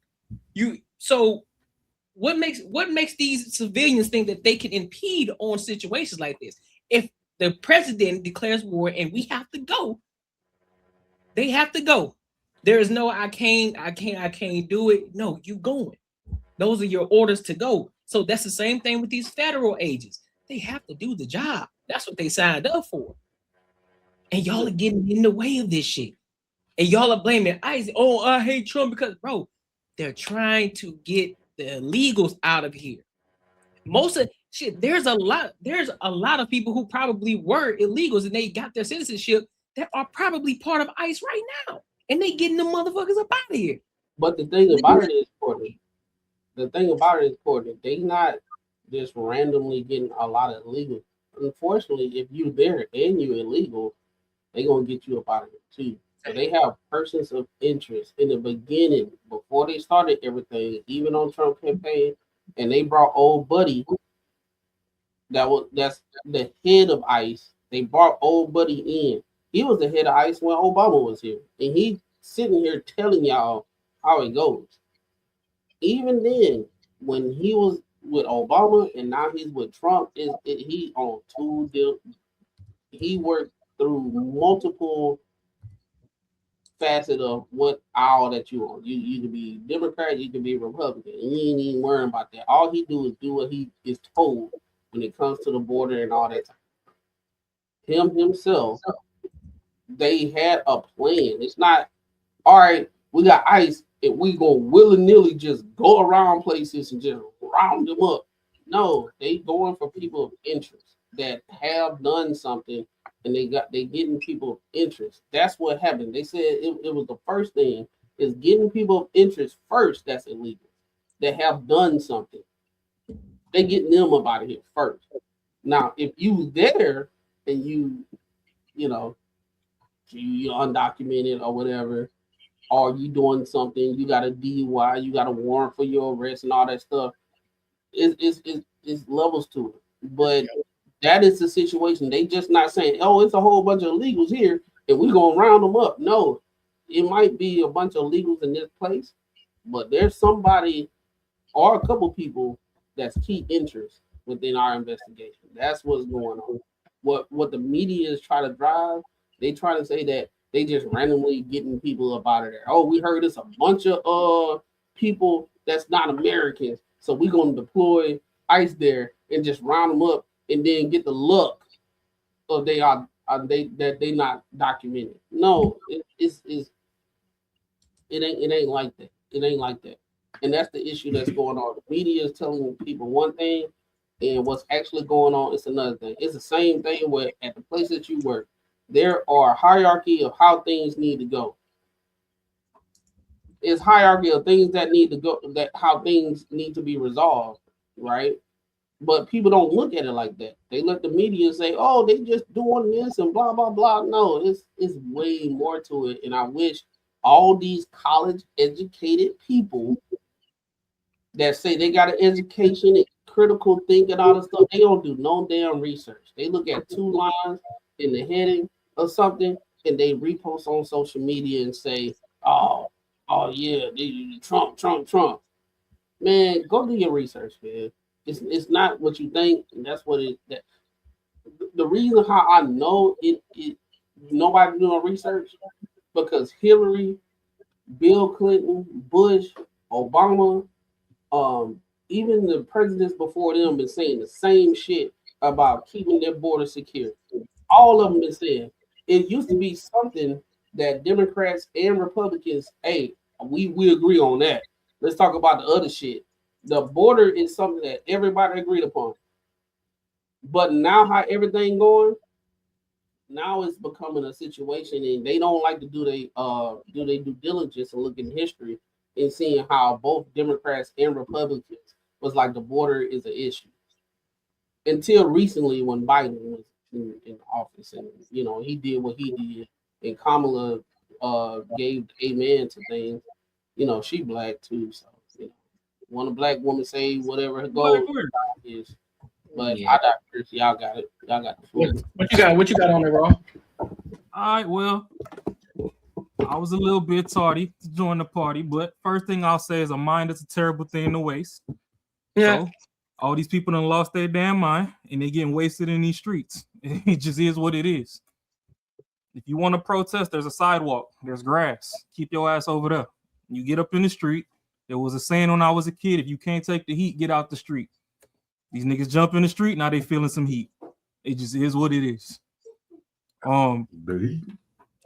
So what makes these civilians think that they can impede on situations like this? If the president declares war and we have to go, they have to go. There is no I can't do it. No, you going. Those are your orders to go. So that's the same thing with these federal agents. They have to do the job. That's what they signed up for. And y'all are getting in the way of this shit. And y'all are blaming ICE. Oh, I hate Trump because, bro, they're trying to get the illegals out of here. Most of shit, there's a lot of people who probably were illegals and they got their citizenship that are probably part of ICE right now. And they getting the motherfuckers up out of here. But the thing about it is, Courtney, they not just randomly getting a lot of illegal. Unfortunately, if you're there and you're illegal, they're gonna get you up out of it too. So they have persons of interest in the beginning, before they started everything, even on Trump campaign, and they brought old buddy that's the head of ICE. They brought old buddy in. He was the head of ICE when Obama was here, and he sitting here telling y'all how it goes. Even then, when he was with Obama and now he's with Trump, he on two deals. He worked through multiple facets of what all that you want. You can be Democrat, you can be Republican, and you ain't even worrying about that. All he do is do what he is told when it comes to the border and all that. Himself, they had a plan. It's not all right. We got ICE, and we gonna willy-nilly just go around places and just round them up. No, they going for people of interest that have done something, and they getting people of interest. That's what happened. They said it was the first thing is getting people of interest first. That's illegal. That have done something. They getting them up out of here first. Now, if you there and you undocumented or whatever, or you doing something, you got a DUI, you got a warrant for your arrest and all that stuff, it's levels to it. But that is the situation. They just not saying, oh, it's a whole bunch of illegals here and we're gonna round them up. No, it might be a bunch of illegals in this place, but there's somebody or a couple people that's key interest within our investigation. That's what's going on. What the media is trying to drive, they try to say that they just randomly getting people up out of there. Oh, we heard it's a bunch of people that's not Americans, so we're gonna deploy ICE there and just round them up and then get the luck of they not documented. No, it ain't like that. It ain't like that. And that's the issue that's going on. The media is telling people one thing, and what's actually going on is another thing. It's the same thing where at the place that you work, there are a hierarchy of how things need to go. It's hierarchy of things that need to go, that how things need to be resolved, right? But people don't look at it like that. They let the media say, "Oh, they just doing this and blah blah blah." No, it's way more to it. And I wish all these college educated people that say they got an education and critical thinking, all this stuff, they don't do no damn research. They look at two lines in the heading or something, and they repost on social media and say, "Oh yeah, Trump." Man, go do your research, man. It's not what you think, and that's what it. That the reason how I know it nobody doing research because Hillary, Bill Clinton, Bush, Obama, even the presidents before them been saying the same shit about keeping their border secure. All of them been saying it used to be something that Democrats and Republicans, hey, we agree on that. Let's talk about the other shit. The border is something that everybody agreed upon. But now how everything going, now it's becoming a situation and they don't like to do their due diligence and look in history and seeing how both Democrats and Republicans was like the border is an issue. Until recently when Biden was in office and he did what he did and Kamala gave amen to things. She black too, so when a black woman say whatever her goal is. But Yeah. I digress. Y'all got it. Y'all got the floor. What you got on there, Raw? All right, well, I was a little bit tardy to join the party, but first thing I'll say is a mind is a terrible thing to waste. Yeah. So all these people done lost their damn mind and they getting wasted in these streets. It just is what it is. If you want to protest, there's a sidewalk, there's grass. Keep your ass over there. You get up in the street. There was a saying when I was a kid, if you can't take the heat, get out the street. These niggas jump in the street, now they feeling some heat. It just is what it is.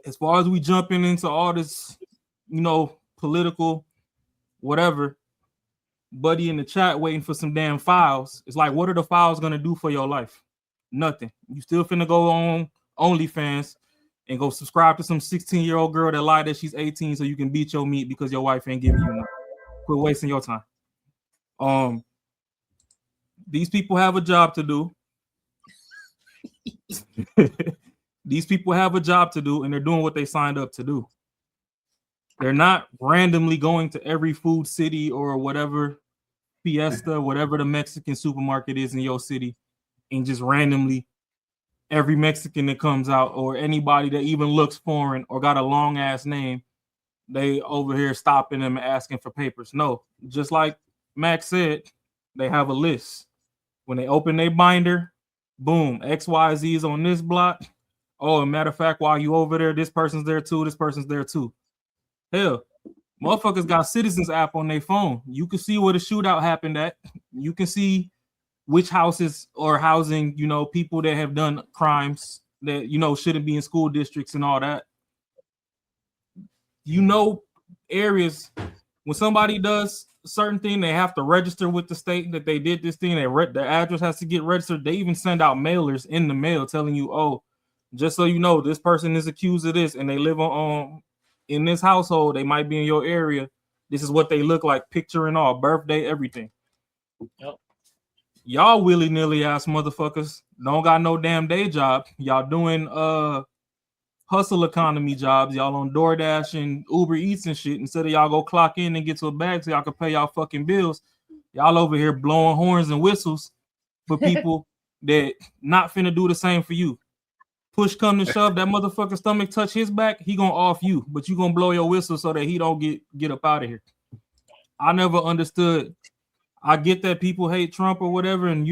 As far as we jumping into all this, political, whatever, buddy in the chat waiting for some damn files. It's like, what are the files gonna do for your life? Nothing. You still finna go on OnlyFans and go subscribe to some 16-year-old girl that lied that she's 18 so you can beat your meat because your wife ain't giving you enough. Quit wasting your time. These people have a job to do. These people have a job to do, and they're doing what they signed up to do. They're not randomly going to every food city or whatever Fiesta, whatever the Mexican supermarket is in your city, and just randomly every Mexican that comes out or anybody that even looks foreign or got a long ass name, they over here stopping them and asking for papers. No, just like Max said, they have a list. When they open their binder, boom, XYZ is on this block. Oh, a matter of fact, while you over there, this person's there too, this person's there too. Hell, motherfuckers got Citizens app on their phone. You can see where the shootout happened at. You can see which houses are housing, people that have done crimes that, shouldn't be in school districts and all that. Areas, when somebody does a certain thing, they have to register with the state that they did this thing. Their address has to get registered. They even send out mailers in the mail telling you, oh, just so you know, this person is accused of this and they live in this household. They might be in your area. This is what they look like, picture and all, birthday, everything. Yep. Y'all willy-nilly ass motherfuckers don't got no damn day job. Y'all doing hustle economy jobs. Y'all on DoorDash and Uber Eats and shit. Instead of y'all go clock in and get to a bag so y'all can pay y'all fucking bills, y'all over here blowing horns and whistles for people that not finna do the same for you. Push come to shove, that motherfucker stomach touch his back, he gonna off you, but you gonna blow your whistle so that he don't get up out of here. I never understood. I get that people hate Trump or whatever, and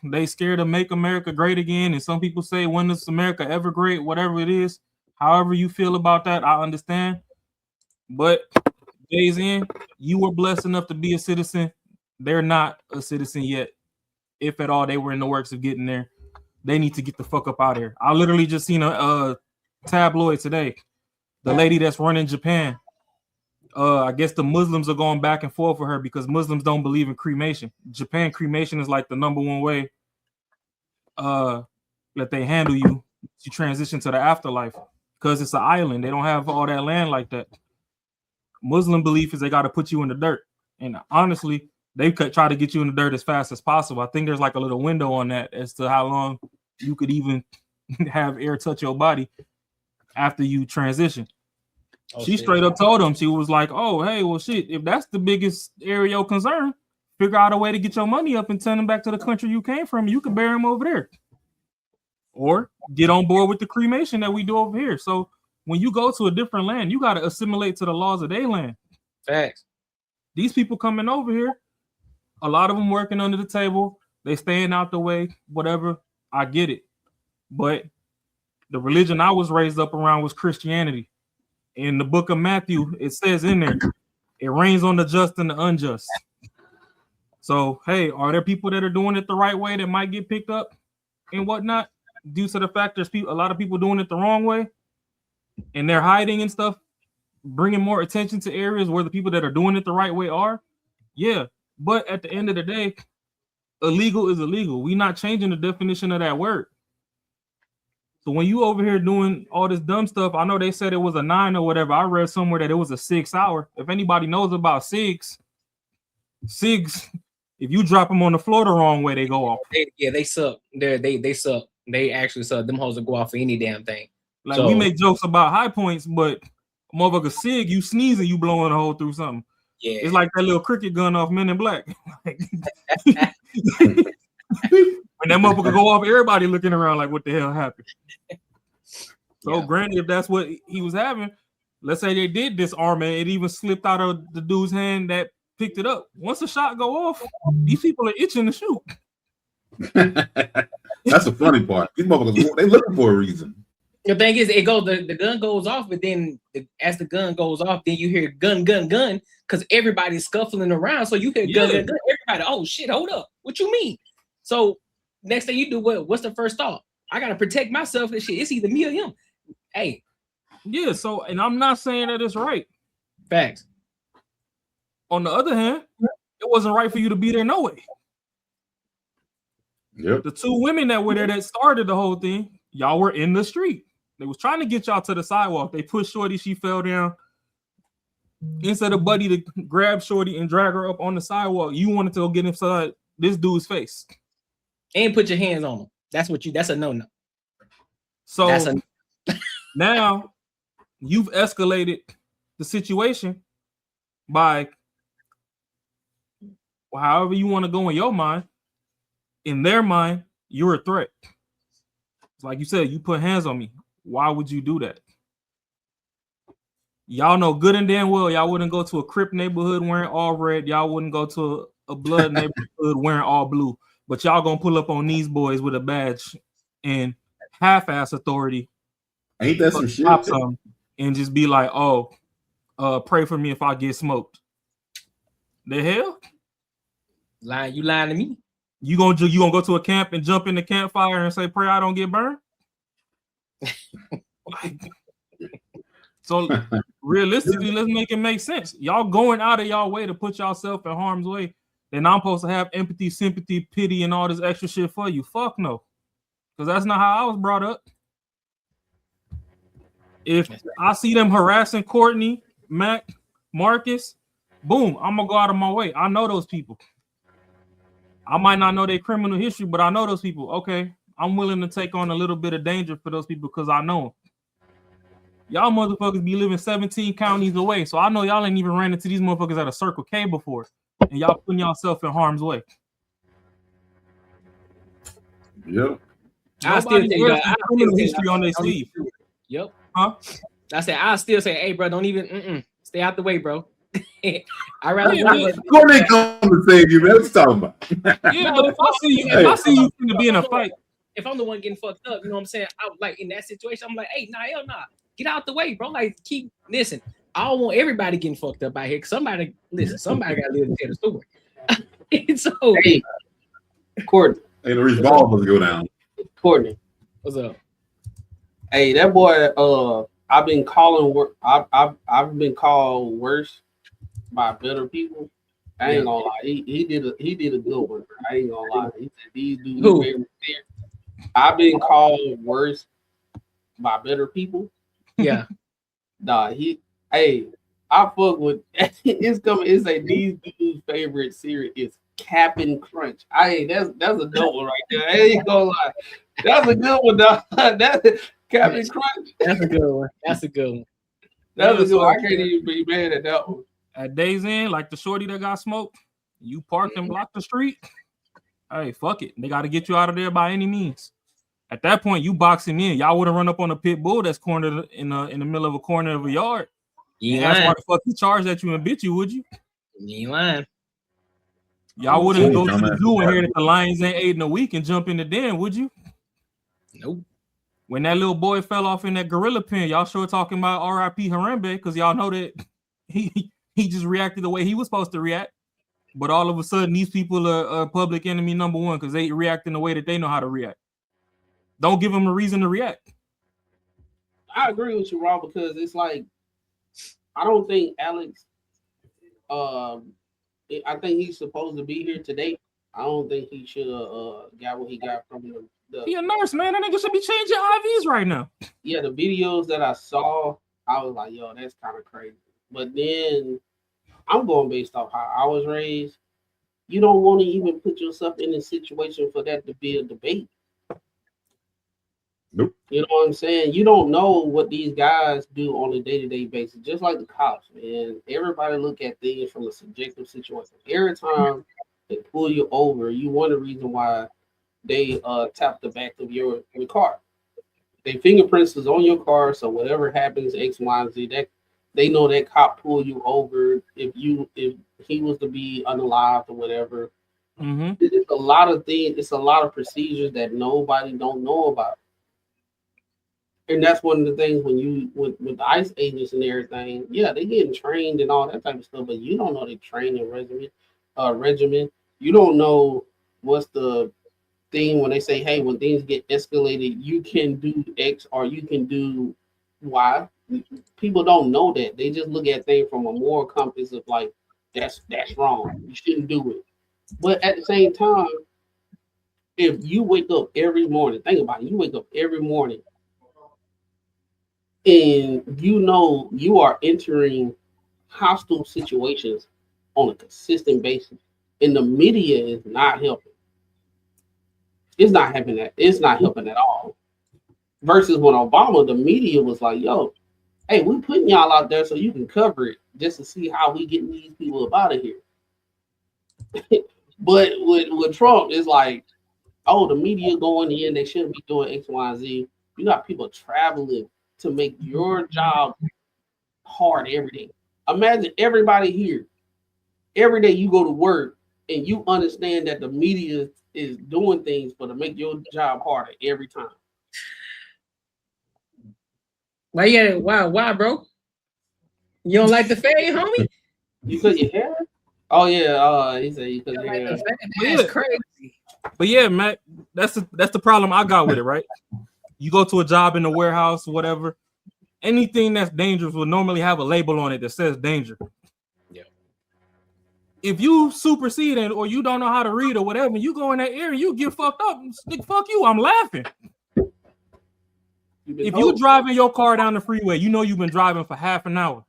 they scared to make America great again. And some people say, when is America ever great? Whatever it is, however you feel about that, I understand. But days in, you were blessed enough to be a citizen. They're not a citizen yet. If at all they were in the works of getting there, they need to get the fuck up out of here. I literally just seen a tabloid today. The lady that's running Japan. I guess the Muslims are going back and forth with her because Muslims don't believe in cremation. Japan, cremation is like the number one way that they handle you to transition to the afterlife because it's an island. They don't have all that land like that. Muslim belief is they got to put you in the dirt. And honestly, they could try to get you in the dirt as fast as possible. I think there's like a little window on that as to how long you could even have air touch your body after you transition. She straight up told him, she was like, oh, hey, well, shit, if that's the biggest area of concern, figure out a way to get your money up and send them back to the country you came from. You can bury them over there. Or get on board with the cremation that we do over here. So when you go to a different land, you got to assimilate to the laws of their land. Facts. These people coming over here, a lot of them working under the table, they staying out the way, whatever. I get it. But the religion I was raised up around was Christianity. In the book of Matthew, it says in there, it rains on the just and the unjust. So, hey, are there people that are doing it the right way that might get picked up and whatnot due to the fact there's a lot of people doing it the wrong way and they're hiding and stuff, bringing more attention to areas where the people that are doing it the right way are? Yeah, but at the end of the day, illegal is illegal. We're not changing the definition of that word. So when you over here doing all this dumb stuff, I know they said it was a 9 or whatever. I read somewhere that it was a 6 hour. If anybody knows about SIGs, if you drop them on the floor the wrong way, they go off. They suck. They suck. They actually suck. Them hoes will go off for any damn thing. Like, we make jokes about high points, but motherfucker SIG, you sneezing, you blowing a hole through something. Yeah, it's like that little cricket gun off Men in Black. When that motherfucker go off, everybody looking around like, what the hell happened? So granted, if that's what he was having, let's say they did disarm it, it even slipped out of the dude's hand that picked it up. Once the shot go off, these people are itching to shoot. That's the funny part. These motherfuckers, they looking for a reason. The thing is, the gun goes off, but then as the gun goes off, then you hear gun, because everybody's scuffling around. So you hear gun. Everybody, oh shit, hold up. What you mean? So next thing you do, what's the first thought? I gotta protect myself and shit. It's either me or him. Hey. Yeah, so, and I'm not saying that it's right. Facts. On the other hand, it wasn't right for you to be there no way. Yep. The 2 women that were there that started the whole thing, y'all were in the street. They was trying to get y'all to the sidewalk. They pushed Shorty, she fell down. Instead of Buddy to grab Shorty and drag her up on the sidewalk, you wanted to go get inside this dude's face. And put your hands on him. That's a no-no. So now you've escalated the situation by however you want to go in your mind. In their mind, you're a threat. Like you said, you put hands on me. Why would you do that? Y'all know good and damn well y'all wouldn't go to a Crip neighborhood wearing all red. Y'all wouldn't go to a blood neighborhood wearing all blue. But y'all gonna pull up on these boys with a badge and half-ass authority. Ain't that some shit? And just be like, oh, pray for me if I get smoked. The hell? You lying to me? You gonna go to a camp and jump in the campfire and say, pray I don't get burned? So realistically, let's make it make sense. Y'all going out of y'all way to put yourself in harm's way. Then I'm supposed to have empathy, sympathy, pity, and all this extra shit for you. Fuck no. Because that's not how I was brought up. If I see them harassing Courtney, Mac, Marcus, boom, I'm going to go out of my way. I know those people. I might not know their criminal history, but I know those people. Okay, I'm willing to take on a little bit of danger for those people because I know them. Y'all motherfuckers be living 17 counties away, so I know y'all ain't even ran into these motherfuckers at a Circle K before. And y'all putting yourself in harm's way. Yep. I still think criminal history on their sleeve. Yep. Huh? I still say, hey, bro, don't even stay out the way, bro. I rather go they come to save you, man. What you talking about? Yeah, but if I see you to be in a fight, if I'm the one getting fucked up, you know what I'm saying? I like in that situation, I'm like, hey, hell nah. Get out the way, bro. Like, listen. I don't want everybody getting fucked up out here. Somebody got to live to tell the story. So, hey, Courtney. Ain't no reason all of us go down. Courtney, what's up? Hey, that boy. I've been calling. I've been called worse by better people. I ain't gonna lie. He did a good one. I ain't gonna lie. He said these dudes. I've been called worse by better people. Yeah. Nah. Hey, I fuck with it's coming. It's like these dudes' favorite series is Cap'n Crunch. That's a good one right there. I ain't gonna lie. That's a good one, dog. That's Cap'n Crunch. That's a good one. That's a good one. That's a good one. I can't even be mad at that one. At Days End, like the shorty that got smoked, you parked and blocked the street. Hey, fuck it. They got to get you out of there by any means. At that point, you boxing in. Y'all wouldn't run up on a pit bull that's cornered in the middle of a corner of a yard. You And ain't ask why lying. the fuck he charged at you and bit you, would you? You ain't lying. Y'all wouldn't go to Dumbass. the zoo and hear that the lions ain't ate in a week and jump in the den, would you? Nope. When that little boy fell off in that gorilla pen, y'all sure talking about R.I.P. Harambe because y'all know that he just reacted the way he was supposed to react. But all of a sudden, these people are public enemy number one because they react in the way that they know how to react. Don't give them a reason to react. I agree with you, Rob, because it's like I don't think Alex. I think he's supposed to be here today. I don't think he should have got what he got from the. He a nurse, man. That nigga should be changing IVs right now. Yeah, the videos that I saw, I was like, yo, that's kind of crazy. But then I'm going based off how I was raised. You don't want to even put yourself in a situation for that to be a debate. Nope. You know what I'm saying? You don't know what these guys do on a day-to-day basis, just like the cops, man. Everybody look at things from a subjective situation. Every time they pull you over, you wonder the reason why they tap the back of your car. Their fingerprints is on your car, so whatever happens, X, Y, and Z, that they know that cop pulled you over if he was to be unalived or whatever. Mm-hmm. It's a lot of things. It's a lot of procedures that nobody don't know about. And that's one of the things when you with the ICE agents and everything, yeah, they getting trained and all that type of stuff, but you don't know the training regimen. You don't know what's the thing when they say, hey, when things get escalated, you can do X or you can do Y. People don't know that. They just look at things from a moral compass of like, that's wrong. You shouldn't do it. But at the same time, if you wake up every morning, think about it, you wake up every morning and you know you are entering hostile situations on a consistent basis, and the media is not helping. It's not helping that. It's not helping at all. Versus when Obama, the media was like, "Yo, hey, we putting y'all out there so you can cover it, just to see how we getting these people up out of here." But with Trump, it's like, oh, the media going in, they shouldn't be doing X, Y, and Z. You got people traveling to make your job hard every day. Imagine everybody here. Every day you go to work and you understand that the media is doing things to make your job harder every time. Why, bro? You don't like the fade, homie? You cut your hair? Oh yeah, he said you cut your hair. That's crazy. But yeah, Matt, that's the problem I got with it, right? You go to a job in the warehouse, whatever. Anything that's dangerous will normally have a label on it that says danger. Yeah. If you supersede it or you don't know how to read or whatever, you go in that area, you get fucked up. Fuck you, I'm laughing. If you driving your car down the freeway, you know you've been driving for half an hour.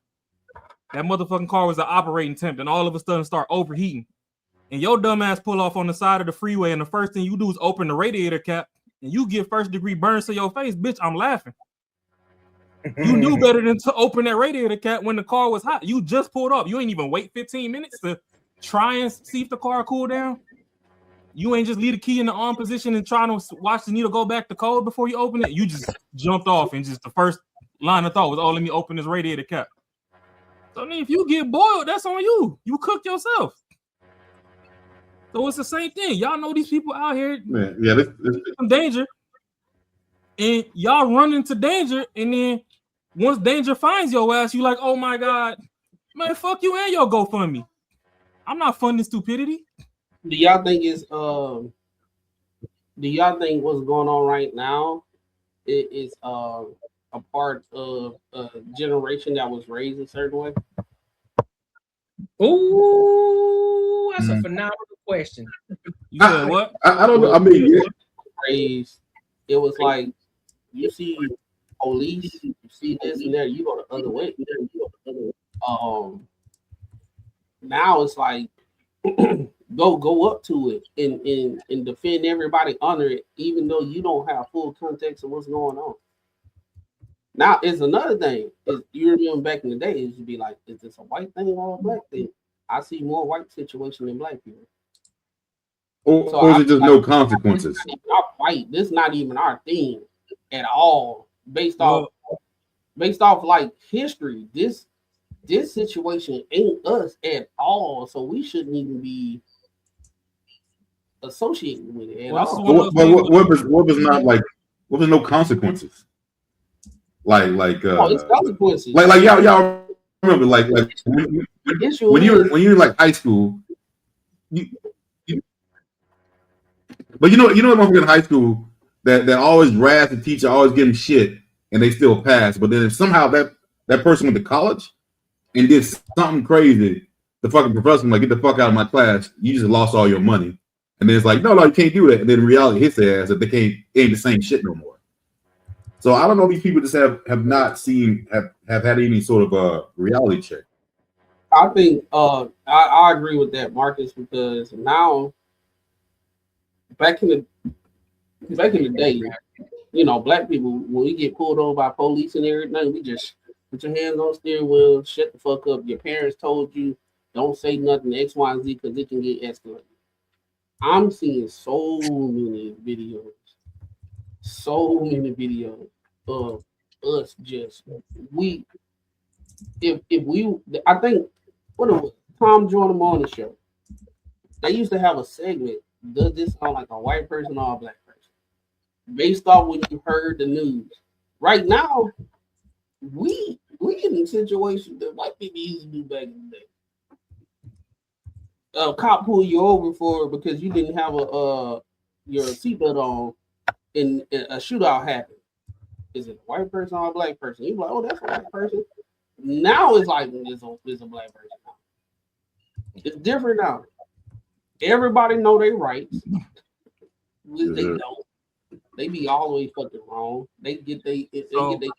That motherfucking car was an operating temp, and all of a sudden start overheating. And your dumb ass pull off on the side of the freeway, and the first thing you do is open the radiator cap, and you get first degree burns to your face, bitch. I'm laughing. You knew better than to open that radiator cap when the car was hot. You just pulled up. You ain't even wait 15 minutes to try and see if the car cool down. You ain't just leave the key in the on position and try to watch the needle go back to cold before you open it. You just jumped off and just the first line of thought was, oh, let me open this radiator cap. So I mean, if you get boiled, that's on you. You cooked yourself. So it's the same thing. Y'all know these people out here. Man, yeah, this some danger. And y'all run into danger, and then once danger finds your ass, you like, oh my God, man, fuck you and your GoFundMe. I'm not funding stupidity. Do y'all think it's do y'all think what's going on right now is a part of a generation that was raised a certain way? Ooh, that's a phenomenal question. You said what? I don't know. I mean, raised, it was like you see police, you see this and that, you go the other way. Now it's like go up to it and defend everybody under it, even though you don't have full context of what's going on. Now it's another thing. Is you remember back in the day, it used to be like, is this a white thing or a black thing? I see more white situation than black people. Or is it just no consequences? I fight. This not even our thing at all. Based off like history, this situation ain't us at all. So we shouldn't even be associated with it at all. What was not like? What was no consequences? It's consequences. Like y'all remember like when you're in like high school, but you know in high school that always razz the teacher, always getting shit, and they still pass. But then if somehow that person went to college and did something crazy, the fucking professor like, get the fuck out of my class. You just lost all your money. And then it's like, no, you can't do that. And then reality hits their ass that they ain't the same shit no more. So I don't know if these people just have not seen have had any sort of a reality check. I think I agree with that, Marcus, because now back in the day, you know, black people, when we get pulled over by police and everything, we just put your hands on the steering wheel, shut the fuck up. Your parents told you don't say nothing X, Y, and Z because it can get escalated. I'm seeing so many videos of us just I think what it was, Tom joined them on the show. They used to have a segment. Does this sound like a white person or a black person? Based off when you heard the news. Right now, we in a situation that white people used to do back in the day. A cop pull you over because you didn't have your seatbelt on, and a shootout happened. Is it a white person or a black person? You're like, oh, that's a white person. Now it's like it's a black person now. It's different now. Everybody know their rights. They don't. They be all the way fucking wrong. They get their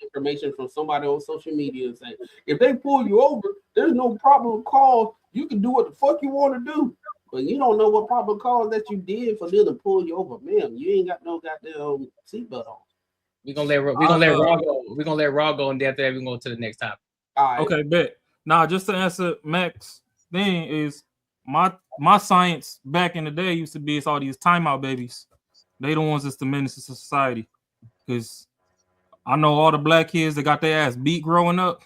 information from somebody on social media and say, if they pull you over, there's no probable cause. You can do what the fuck you want to do. But you don't know what probable cause that you did for them to pull you over. Man, you ain't got no goddamn seatbelt on. We're gonna let Raw go. We're gonna let Raw go, and after that, we're going to the next topic. All right. Okay, bet. Now, just to answer Mac's thing is my science back in the day used to be it's all these timeout babies. They the ones that's the menace to society. Because I know all the black kids that got their ass beat growing up,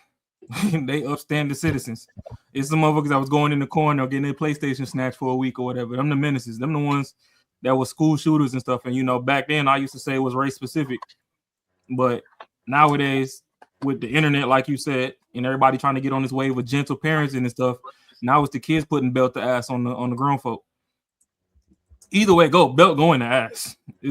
they upstanding citizens. It's the motherfuckers that was going in the corner getting their PlayStation snatched for a week or whatever. Them the menaces. Them the ones that were school shooters and stuff. And you know, back then I used to say it was race specific. But nowadays, with the internet, like you said, and everybody trying to get on this wave of gentle parenting and stuff, now it's the kids putting belt to ass on the grown folk. Either way, belt going to ass.